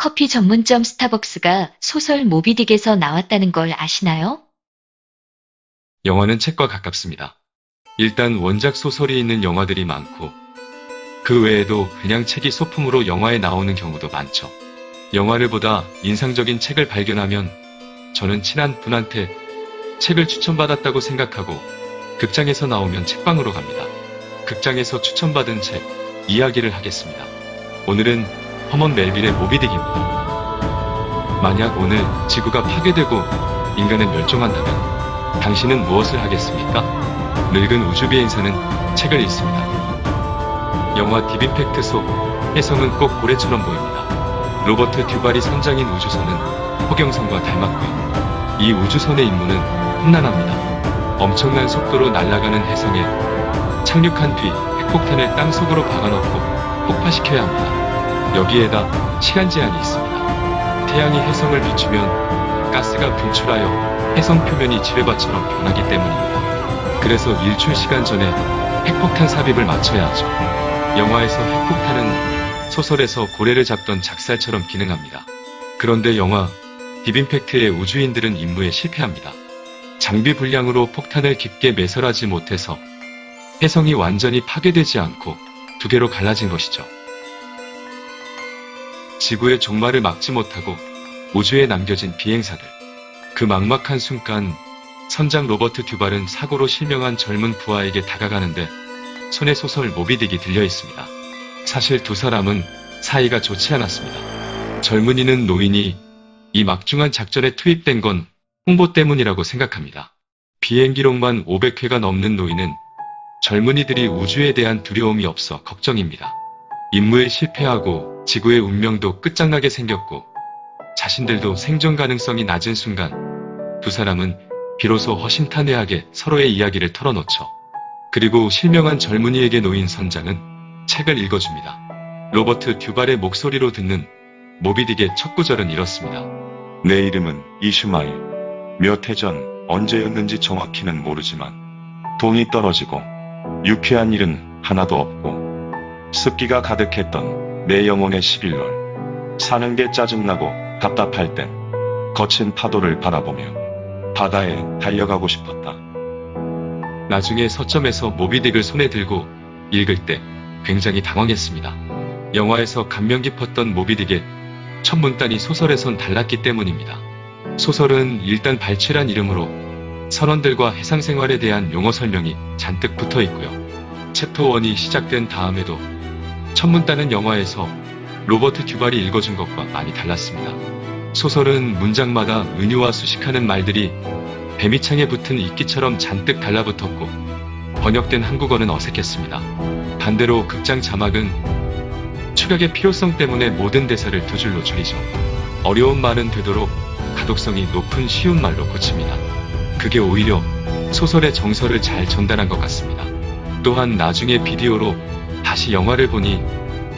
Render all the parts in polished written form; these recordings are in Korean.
커피 전문점 스타벅스가 소설 모비딕에서 나왔다는 걸 아시나요? 영화는 책과 가깝습니다. 일단 원작 소설이 있는 영화들이 많고 그 외에도 그냥 책이 소품으로 영화에 나오는 경우도 많죠. 영화를 보다 인상적인 책을 발견하면 저는 친한 분한테 책을 추천받았다고 생각하고 극장에서 나오면 책방으로 갑니다. 극장에서 추천받은 책 이야기를 하겠습니다. 오늘은 허먼 멜빌의 모비딕입니다. 만약 오늘 지구가 파괴되고 인간은 멸종한다면 당신은 무엇을 하겠습니까? 늙은 우주비행사는 책을 읽습니다. 영화 딥임팩트 속 혜성은 꼭 고래처럼 보입니다. 로버트 듀발이 선장인 우주선은 허경선과 닮았고요. 이 우주선의 임무는 험난합니다. 엄청난 속도로 날아가는 혜성에 착륙한 뒤 핵폭탄을 땅속으로 박아넣고 폭파시켜야 합니다. 여기에다 시간 제한이 있습니다. 태양이 혜성을 비추면 가스가 분출하여 혜성 표면이 지뢰밭처럼 변하기 때문입니다. 그래서 일출 시간 전에 핵폭탄 삽입을 마쳐야 하죠. 영화에서 핵폭탄은 소설에서 고래를 잡던 작살처럼 기능합니다. 그런데 영화 딥임팩트의 우주인들은 임무에 실패합니다. 장비 불량으로 폭탄을 깊게 매설하지 못해서 혜성이 완전히 파괴되지 않고 두 개로 갈라진 것이죠. 지구의 종말을 막지 못하고 우주에 남겨진 비행사들. 그 막막한 순간 선장 로버트 듀발은 사고로 실명한 젊은 부하에게 다가가는데 손에 소설 모비딕이 들려 있습니다. 사실 두 사람은 사이가 좋지 않았습니다. 젊은이는 노인이 이 막중한 작전에 투입된 건 홍보 때문이라고 생각합니다. 비행 기록만 500회가 넘는 노인은 젊은이들이 우주에 대한 두려움이 없어 걱정입니다. 임무에 실패하고 지구의 운명도 끝장나게 생겼고 자신들도 생존 가능성이 낮은 순간 두 사람은 비로소 허심탄회하게 서로의 이야기를 털어놓죠. 그리고 실명한 젊은이에게 놓인 선장은 책을 읽어줍니다. 로버트 듀발의 목소리로 듣는 모비딕의 첫 구절은 이렇습니다. 내 이름은 이슈마일. 몇 해 전 언제였는지 정확히는 모르지만 돈이 떨어지고 유쾌한 일은 하나도 없고 습기가 가득했던 내 영혼의 11월. 사는 게 짜증나고 답답할 땐 거친 파도를 바라보며 바다에 달려가고 싶었다. 나중에 서점에서 모비딕을 손에 들고 읽을 때 굉장히 당황했습니다. 영화에서 감명 깊었던 모비딕의 첫 문단이 소설에선 달랐기 때문입니다. 소설은 일단 발췌란 이름으로 선원들과 해상 생활에 대한 용어 설명이 잔뜩 붙어 있고요. 챕터 1이 시작된 다음에도 첫 문단은 영화에서 로버트 듀발이 읽어준 것과 많이 달랐습니다. 소설은 문장마다 은유와 수식하는 말들이 배미창에 붙은 이끼처럼 잔뜩 달라붙었고 번역된 한국어는 어색했습니다. 반대로 극장 자막은 추격의 필요성 때문에 모든 대사를 두 줄로 줄이죠. 어려운 말은 되도록 가독성이 높은 쉬운 말로 고칩니다. 그게 오히려 소설의 정서를 잘 전달한 것 같습니다. 또한 나중에 비디오로 다시 영화를 보니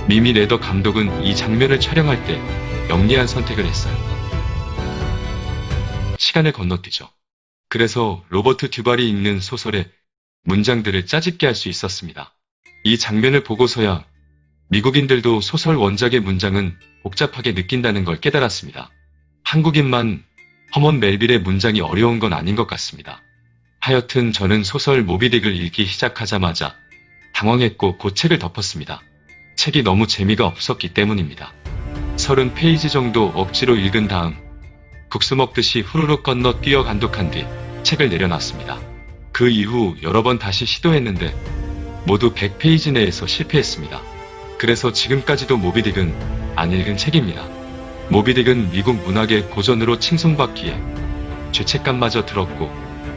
미미 레더 감독은 이 장면을 촬영할 때 영리한 선택을 했어요. 시간을 건너뛰죠. 그래서 로버트 듀발이 읽는 소설의 문장들을 짜집게 할 수 있었습니다. 이 장면을 보고서야 미국인들도 소설 원작의 문장은 복잡하게 느낀다는 걸 깨달았습니다. 한국인만 허먼 멜빌의 문장이 어려운 건 아닌 것 같습니다. 하여튼 저는 소설 모비딕을 읽기 시작하자마자 당황했고 곧 책을 덮었습니다. 책이 너무 재미가 없었기 때문입니다. 30페이지 정도 억지로 읽은 다음 국수 먹듯이 후루룩 건너 뛰어 간독한 뒤 책을 내려놨습니다. 그 이후 여러 번 다시 시도했는데 모두 100페이지 내에서 실패했습니다. 그래서 지금까지도 모비딕은 안 읽은 책입니다. 모비딕은 미국 문학의 고전으로 칭송받기에 죄책감마저 들었고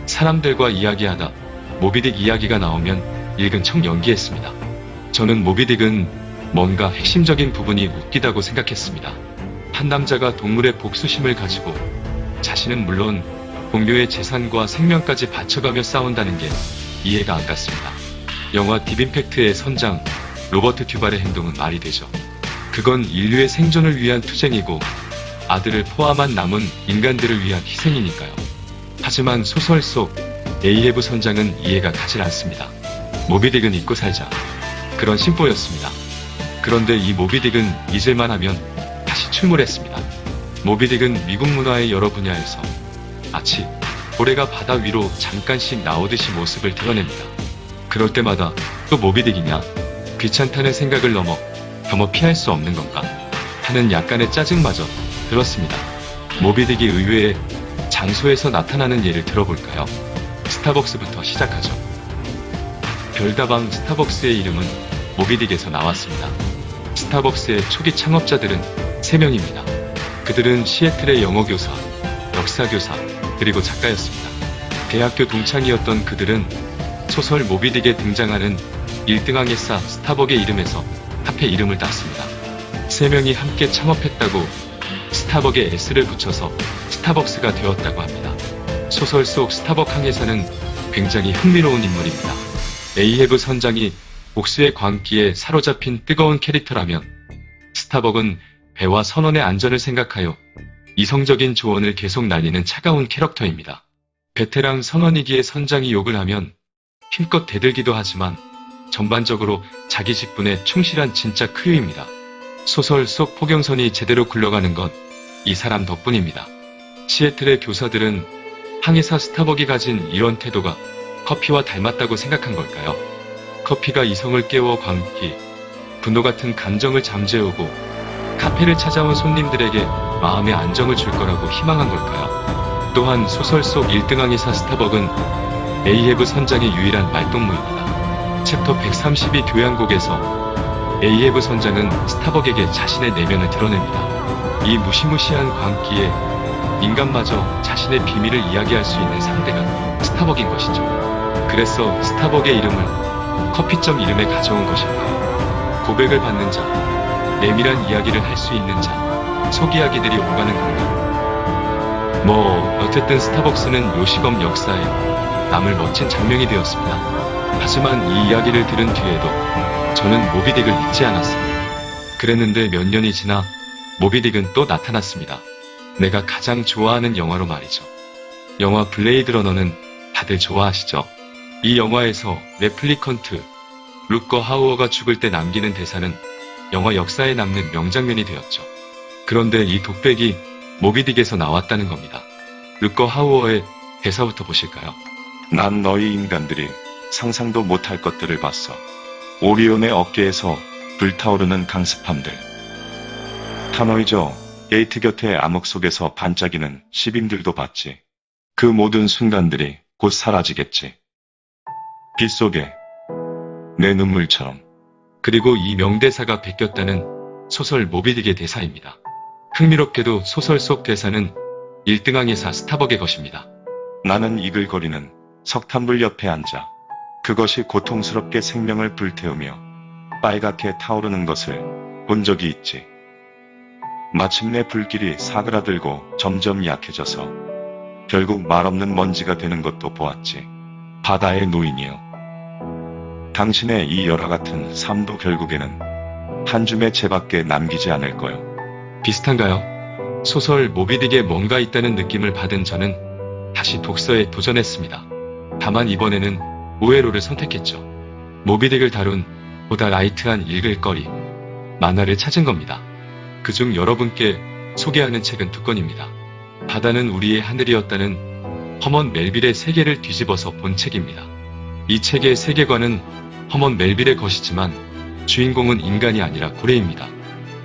사람들과 이야기하다 모비딕 이야기가 나오면 읽은 척 연기했습니다. 저는 모비딕은 뭔가 핵심적인 부분이 웃기다고 생각했습니다. 한 남자가 동물의 복수심을 가지고 자신은 물론 동료의 재산과 생명까지 바쳐가며 싸운다는 게 이해가 안 갔습니다. 영화 딥임팩트의 선장 로버트 듀발의 행동은 말이 되죠. 그건 인류의 생존을 위한 투쟁이고 아들을 포함한 남은 인간들을 위한 희생이니까요. 하지만 소설 속 에이헤브 선장은 이해가 가질 않습니다. 모비딕은 잊고 살자. 그런 심보였습니다. 그런데 이 모비딕은 잊을만 하면 다시 다시 출몰했습니다. 모비딕은 미국 문화의 여러 분야에서 마치 고래가 바다 위로 잠깐씩 나오듯이 모습을 드러냅니다. 그럴 때마다 또 모비딕이냐? 귀찮다는 생각을 넘어 피할 수 없는 건가? 하는 약간의 짜증마저 들었습니다. 모비딕이 의외의 장소에서 나타나는 예를 들어볼까요? 스타벅스부터 시작하죠. 별다방 스타벅스의 이름은 모비딕에서 나왔습니다. 스타벅스의 초기 창업자들은 3명입니다. 그들은 시애틀의 영어교사, 역사교사, 그리고 작가였습니다. 대학교 동창이었던 그들은 소설 모비딕에 등장하는 1등왕의 스타벅의 이름에서 카페 이름을 땄습니다. 3명이 함께 창업했다고 스타벅에 S를 붙여서 스타벅스가 되었다고 합니다. 소설 속 스타벅 항해사는 굉장히 흥미로운 인물입니다. 에이헤브 선장이 옥수의 광기에 사로잡힌 뜨거운 캐릭터라면 스타벅은 배와 선원의 안전을 생각하여 이성적인 조언을 계속 날리는 차가운 캐릭터입니다. 베테랑 선원이기에 선장이 욕을 하면 힘껏 대들기도 하지만 전반적으로 자기 직분에 충실한 진짜 크루입니다. 소설 속 포경선이 제대로 굴러가는 건 이 사람 덕분입니다. 시애틀의 교사들은 항해사 스타벅이 가진 이런 태도가 커피와 닮았다고 생각한 걸까요? 커피가 이성을 깨워 광기, 분노 같은 감정을 잠재우고 카페를 찾아온 손님들에게 마음의 안정을 줄 거라고 희망한 걸까요? 또한 소설 속 1등 항해사 스타벅은 에이헤브 선장의 유일한 말동무입니다. 챕터 132 교양곡에서 에이헤브 선장은 스타벅에게 자신의 내면을 드러냅니다. 이 무시무시한 광기에 인간마저 자신의 비밀을 이야기할 수 있는 상대가 스타벅인 것이죠. 그래서 스타벅의 이름을 커피점 이름에 가져온 것일까요? 고백을 받는 자, 내밀한 이야기를 할 수 있는 자, 속 이야기들이 오가는 건가? 어쨌든 스타벅스는 요식업 역사에 남을 멋진 장면이 되었습니다. 하지만 이 이야기를 들은 뒤에도 저는 모비딕을 잊지 않았습니다. 그랬는데 몇 년이 지나 모비딕은 또 나타났습니다. 내가 가장 좋아하는 영화로 말이죠. 영화 블레이드 러너는 다들 좋아하시죠? 이 영화에서 레플리컨트 룻거 하우어가 죽을 때 남기는 대사는 영화 역사에 남는 명장면이 되었죠. 그런데 이 독백이 모비딕에서 나왔다는 겁니다. 룻거 하우어의 대사부터 보실까요? 난 너희 인간들이 상상도 못할 것들을 봤어. 오리온의 어깨에서 불타오르는 강습함들. 타노이저 게이트 곁의 암흑 속에서 반짝이는 시빔들도 봤지. 그 모든 순간들이 곧 사라지겠지. 빛 속에 내 눈물처럼. 그리고 이 명대사가 베꼈다는 소설 모비딕의 대사입니다. 흥미롭게도 소설 속 대사는 1등 항해사 스타벅의 것입니다. 나는 이글거리는 석탄불 옆에 앉아 그것이 고통스럽게 생명을 불태우며 빨갛게 타오르는 것을 본 적이 있지. 마침내 불길이 사그라들고 점점 약해져서 결국 말없는 먼지가 되는 것도 보았지. 바다의 노인이여. 당신의 이 열화 같은 삶도 결국에는 한 줌의 재밖에 남기지 않을 거요. 비슷한가요? 소설 모비딕에 뭔가 있다는 느낌을 받은 저는 다시 독서에 도전했습니다. 다만 이번에는 오에로를 선택했죠. 모비딕을 다룬 보다 라이트한 읽을거리, 만화를 찾은 겁니다. 그중 여러분께 소개하는 책은 2권입니다. 바다는 우리의 하늘이었다는 허먼 멜빌의 세계를 뒤집어서 본 책입니다. 이 책의 세계관은 허먼 멜빌의 것이지만 주인공은 인간이 아니라 고래입니다.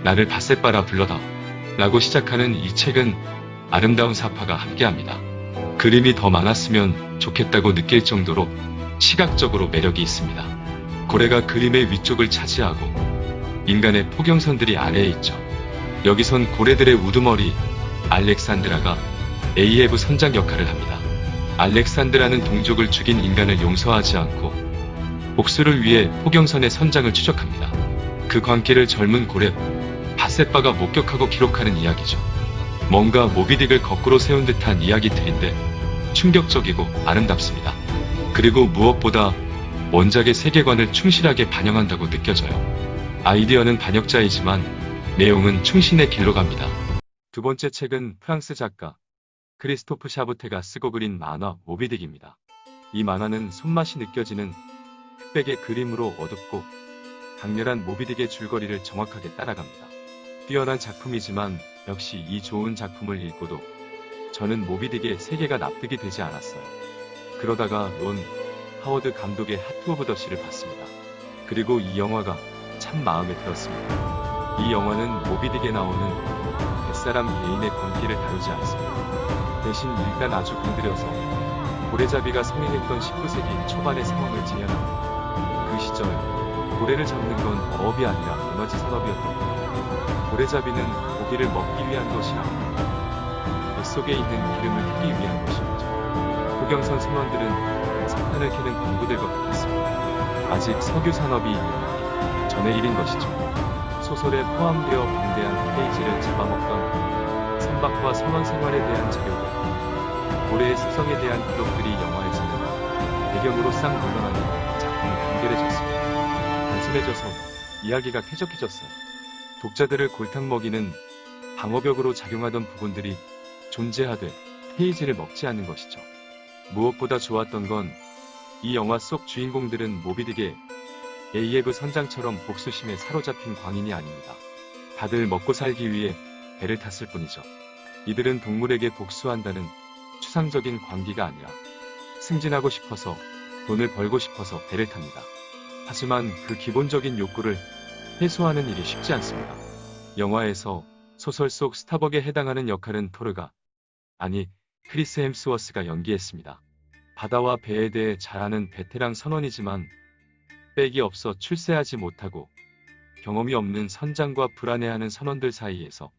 나를 바셋바라 불러다오 라고 시작하는 이 책은 아름다운 사파가 함께합니다. 그림이 더 많았으면 좋겠다고 느낄 정도로 시각적으로 매력이 있습니다. 고래가 그림의 위쪽을 차지하고 인간의 포경선들이 아래에 있죠. 여기선 고래들의 우두머리 알렉산드라가 에이헤브 선장 역할을 합니다. 알렉산드라는 동족을 죽인 인간을 용서하지 않고 복수를 위해 포경선의 선장을 추적합니다. 그 광기를 젊은 고래 바셋바가 목격하고 기록하는 이야기죠. 뭔가 모비딕을 거꾸로 세운 듯한 이야기들인데 충격적이고 아름답습니다. 그리고 무엇보다 원작의 세계관을 충실하게 반영한다고 느껴져요. 아이디어는 반역자이지만 내용은 충신의 길로 갑니다. 2번째 책은 프랑스 작가 크리스토프 샤부테가 쓰고 그린 만화 모비딕입니다. 이 만화는 손맛이 느껴지는 흑백의 그림으로 어둡고 강렬한 모비딕의 줄거리를 정확하게 따라갑니다. 뛰어난 작품이지만 역시 이 좋은 작품을 읽고도 저는 모비딕의 세계가 납득이 되지 않았어요. 그러다가 론 하워드 감독의 하트 오브 더 시를 봤습니다. 그리고 이 영화가 참 마음에 들었습니다. 이 영화는 모비딕에 나오는 뱃사람 개인의 권기를 다루지 않습니다. 대신 일단 아주 공들여서 고래잡이가 성행했던 19세기 초반의 상황을 재현합니다. 그 시절 고래를 잡는 건 어업이 아니라 에너지 산업이었던 겁니다. 고래잡이는 고기를 먹기 위한 것이라 뱃속에 있는 기름을 캐기 위한 것이었죠. 호경선 선원들은 석탄을 캐는 광부들과 같았습니다. 아직 석유 산업이 일어나기 전의 일인 것이죠. 소설에 포함되어 방대한 페이지를 잡아먹던 선박과 선원 생활에 대한 자료들, 고래의 습성에 대한 기록들이 영화에서는 배경으로 싹 물러나는 작품이 간결해졌습니다. 단순해져서 이야기가 쾌적해졌어요. 독자들을 골탕 먹이는 방어벽으로 작용하던 부분들이 존재하되 페이지를 먹지 않는 것이죠. 무엇보다 좋았던 건 이 영화 속 주인공들은 모비딕의 에이에브 선장처럼 복수심에 사로잡힌 광인이 아닙니다. 다들 먹고 살기 위해 배를 탔을 뿐이죠. 이들은 동물에게 복수한다는 추상적인 광기가 아니라 승진하고 싶어서 돈을 벌고 싶어서 배를 탑니다. 하지만 그 기본적인 욕구를 해소하는 일이 쉽지 않습니다. 영화에서 소설 속 스타벅에 해당하는 역할은 토르가, 아니 크리스 햄스워스가 연기했습니다. 바다와 배에 대해 잘 아는 베테랑 선원이지만 백이 없어 출세하지 못하고 경험이 없는 선장과 불안해하는 선원들 사이에서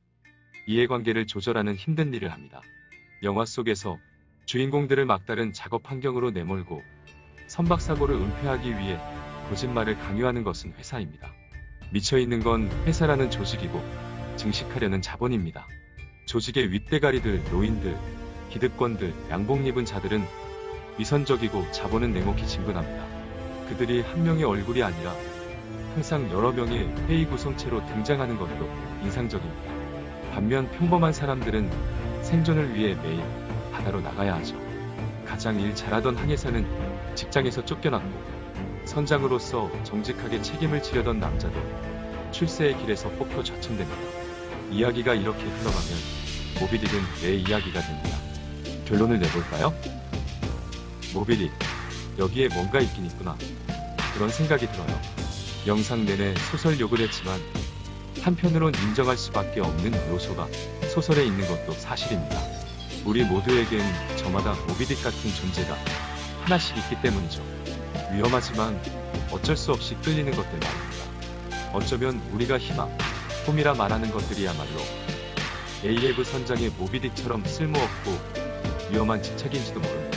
이해관계를 조절하는 힘든 일을 합니다. 영화 속에서 주인공들을 막다른 작업 환경으로 내몰고 선박사고를 은폐하기 위해 거짓말을 강요하는 것은 회사입니다. 미쳐있는 건 회사라는 조직이고 증식하려는 자본입니다. 조직의 윗대가리들, 노인들, 기득권들, 양복 입은 자들은 위선적이고 자본은 냉혹히 진군합니다. 그들이 한 명의 얼굴이 아니라 항상 여러 명의 회의 구성체로 등장하는 것도 인상적입니다. 반면 평범한 사람들은 생존을 위해 매일 바다로 나가야 하죠. 가장 일 잘하던 항해사는 직장에서 쫓겨났고 선장으로서 정직하게 책임을 지려던 남자도 출세의 길에서 뽑혀 좌천됩니다. 이야기가 이렇게 흘러가면 모비딕은 내 이야기가 됩니다. 결론을 내볼까요? 모비딕, 여기에 뭔가 있긴 있구나. 그런 생각이 들어요. 영상 내내 소설 욕을 했지만 한편으론 인정할 수밖에 없는 요소가 소설에 있는 것도 사실입니다. 우리 모두에겐 저마다 모비딕 같은 존재가 하나씩 있기 때문이죠. 위험하지만 어쩔 수 없이 끌리는 것들 말입니다. 어쩌면 우리가 희망, 꿈이라 말하는 것들이야말로 에이에브 선장의 모비딕처럼 쓸모없고 위험한 집착인지도 모릅니다.